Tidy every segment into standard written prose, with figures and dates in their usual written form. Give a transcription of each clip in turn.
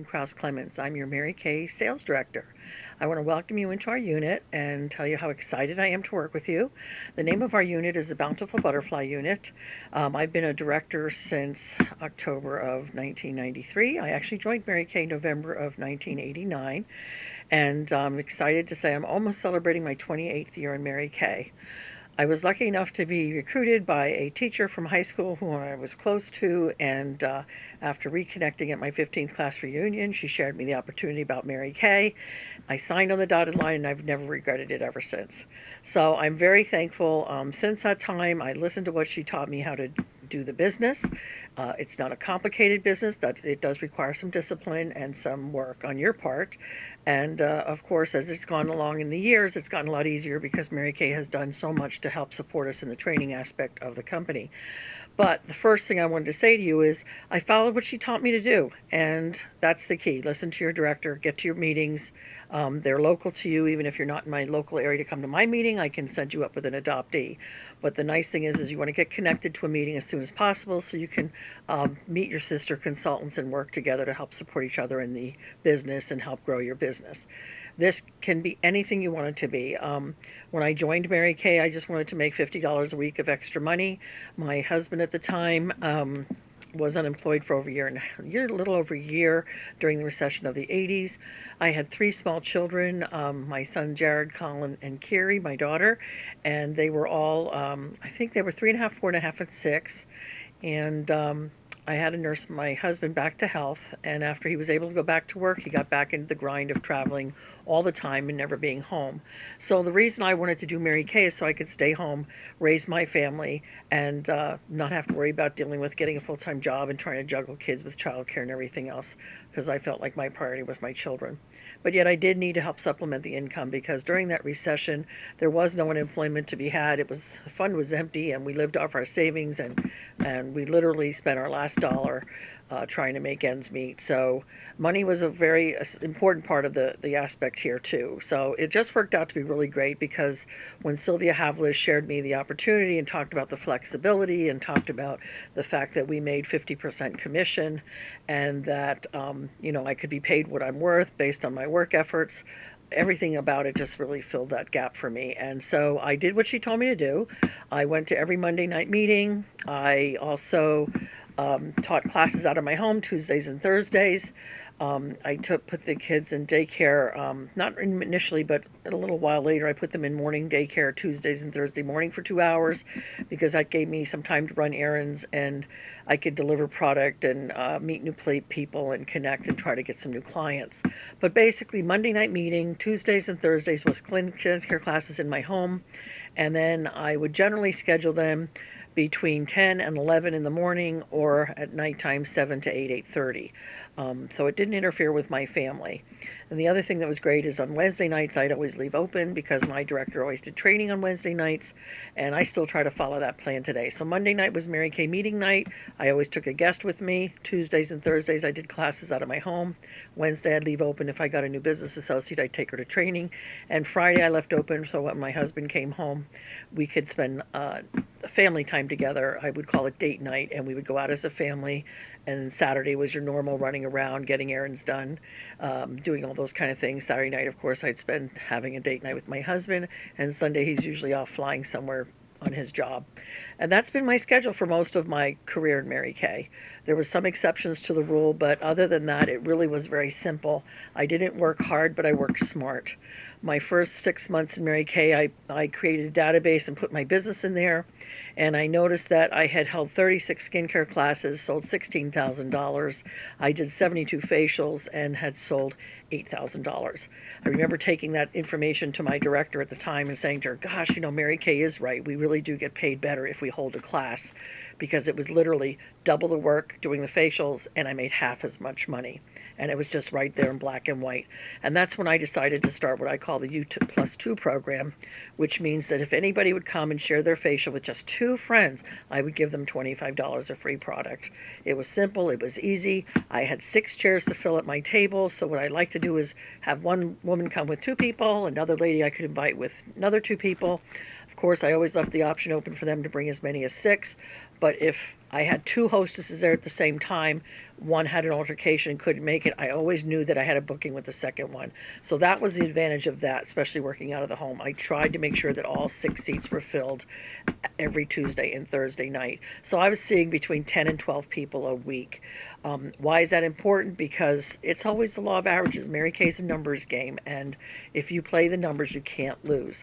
Darlene Krause-Clemence. I'm your Mary Kay Sales Director. I want to welcome you into our unit and tell you how excited I am to work with you. The name of our unit is the Bountiful Butterfly Unit. I've been a director since October of 1993. I actually joined Mary Kay November of 1989, and I'm excited to say I'm almost celebrating my 28th year in Mary Kay. I was lucky enough to be recruited by a teacher from high school who I was close to, and after reconnecting at my 15th class reunion, she shared me the opportunity about Mary Kay. I signed on the dotted line, and I've never regretted it ever since. So I'm very thankful. Since that time, I listened to what she taught me how to do the business. It's not a complicated business. That it does require some discipline and some work on your part. And of course, as it's gone along in the years, it's gotten a lot easier because Mary Kay has done so much to help support us in the training aspect of the company. But the first thing I wanted to say to you is I followed what she taught me to do, and that's the key. Listen to your director, get to your meetings. They're local to you. Even if you're not in my local area to come to my meeting, I can send you up with an adoptee. But the nice thing is you want to get connected to a meeting as soon as possible so you can meet your sister consultants and work together to help support each other in the business and help grow your business. This can be anything you want it to be. When I joined Mary Kay, I just wanted to make $50 a week of extra money. My husband at the time was unemployed for over a little over a year during the recession of the 80s. I had 3 small children, my son Jared, Colin, and Carrie, my daughter, and they were all, I think they were 3.5, 4.5, and 6. And I had to nurse my husband back to health, and after he was able to go back to work, he got back into the grind of traveling all the time and never being home. So the reason I wanted to do Mary Kay is so I could stay home, raise my family, and not have to worry about dealing with getting a full-time job and trying to juggle kids with childcare and everything else, because I felt like my priority was my children. But yet I did need to help supplement the income because during that recession, there was no unemployment to be had. The fund was empty, and we lived off our savings, and we literally spent our last dollar trying to make ends meet. So money was a very important part of the aspect here too. So it just worked out to be really great because when Sylvia Havlis shared me the opportunity and talked about the flexibility and talked about the fact that we made 50% commission and that I could be paid what I'm worth based on my work efforts, everything about it just really filled that gap for me. And so I did what she told me to do. I went to every Monday night meeting. I also taught classes out of my home Tuesdays and Thursdays. I put the kids in daycare, not initially, but a little while later, I put them in morning daycare Tuesdays and Thursday morning for 2 hours because that gave me some time to run errands and I could deliver product and meet new people and connect and try to get some new clients. But basically, Monday night meeting, Tuesdays and Thursdays was clinical care classes in my home, and then I would generally schedule them between 10 and 11 in the morning or at nighttime 7 to 8, 8:30. So it didn't interfere with my family. And the other thing that was great is on Wednesday nights I'd always leave open because my director always did training on Wednesday nights, and I still try to follow that plan today. So Monday night was Mary Kay meeting night. I always took a guest with me. Tuesdays and Thursdays I did classes out of my home. Wednesday I'd leave open. If I got a new business associate, I'd take her to training. And Friday I left open so when my husband came home, we could spend family time together. I would call it date night, and we would go out as a family. And Saturday was your normal running around, getting errands done, doing all those kind of things. Saturday night, of course, I'd spend having a date night with my husband, and Sunday he's usually off flying somewhere on his job. And that's been my schedule for most of my career in Mary Kay. There were some exceptions to the rule, but other than that, it really was very simple. I didn't work hard, but I worked smart. My first 6 months in Mary Kay, I created a database and put my business in there, and I noticed that I had held 36 skincare classes, sold $16,000. I did 72 facials and had sold $8,000. I remember taking that information to my director at the time and saying to her, gosh, Mary Kay is right. We really do get paid better if we hold a class, because it was literally double the work doing the facials and I made half as much money. And it was just right there in black and white. And that's when I decided to start what I call the U+2 program, which means that if anybody would come and share their facial with just 2 friends, I would give them $25 of free product. It was simple. It was easy. I had 6 chairs to fill at my table. So what I like to do is have one woman come with 2 people, another lady I could invite with another 2 people. Of course, I always left the option open for them to bring as many as 6. But if I had two hostesses there at the same time. One had an altercation and couldn't make it. I always knew that I had a booking with the second one. So that was the advantage of that, especially working out of the home. I tried to make sure that all 6 seats were filled every Tuesday and Thursday night. So I was seeing between 10 and 12 people a week. Why is that important? Because it's always the law of averages. Mary Kay's a numbers game, and if you play the numbers, you can't lose.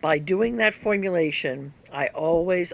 By doing that formulation, I always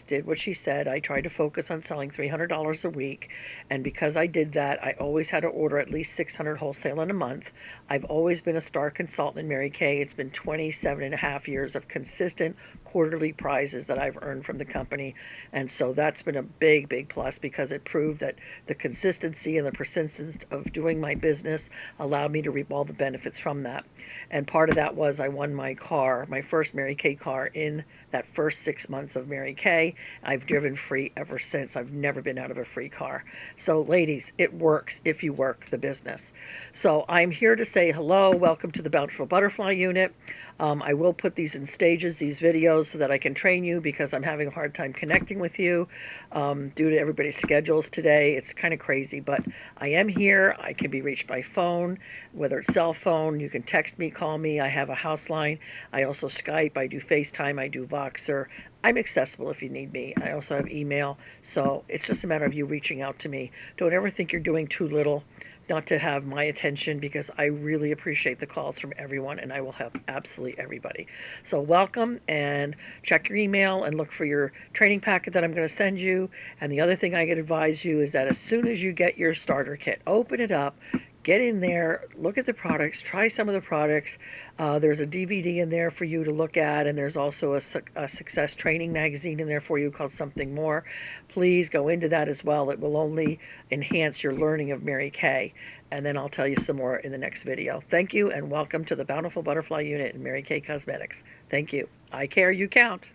did what she said. I tried to focus on selling $300 a week, and because I did that, I always had to order at least 600 wholesale in a month. I've always been a star consultant in Mary Kay. It's been 27 and a half years of consistent quarterly prizes that I've earned from the company, and so that's been a big plus, because it proved that the consistency and the persistence of doing my business allowed me to reap all the benefits from that. And part of that was I won my car, my first Mary Kay car, in that first 6 months of Mary Kay. I've driven free ever since. I've never been out of a free car. So ladies, it works if you work the business. So I'm here to say hello, welcome to the Bountiful Butterfly Unit. I will put these in stages, these videos, so that I can train you, because I'm having a hard time connecting with you due to everybody's schedules today. It's kind of crazy, but I am here. I can be reached by phone, whether it's cell phone. You can text me, call me. I have a house line. I also Skype. I do FaceTime. I do Voxer. I'm accessible if you need me. I also have email. So it's just a matter of you reaching out to me. Don't ever think you're doing too little not to have my attention, because I really appreciate the calls from everyone, and I will help absolutely everybody. So welcome, and check your email and look for your training packet that I'm going to send you. And the other thing I could advise you is that as soon as you get your starter kit, open it up, get in there, look at the products, try some of the products. There's a DVD in there for you to look at, and there's also a success training magazine in there for you called Something More. Please go into that as well. It will only enhance your learning of Mary Kay, and then I'll tell you some more in the next video. Thank you, and welcome to the Bountiful Butterfly Unit in Mary Kay Cosmetics. Thank you. I care, you count.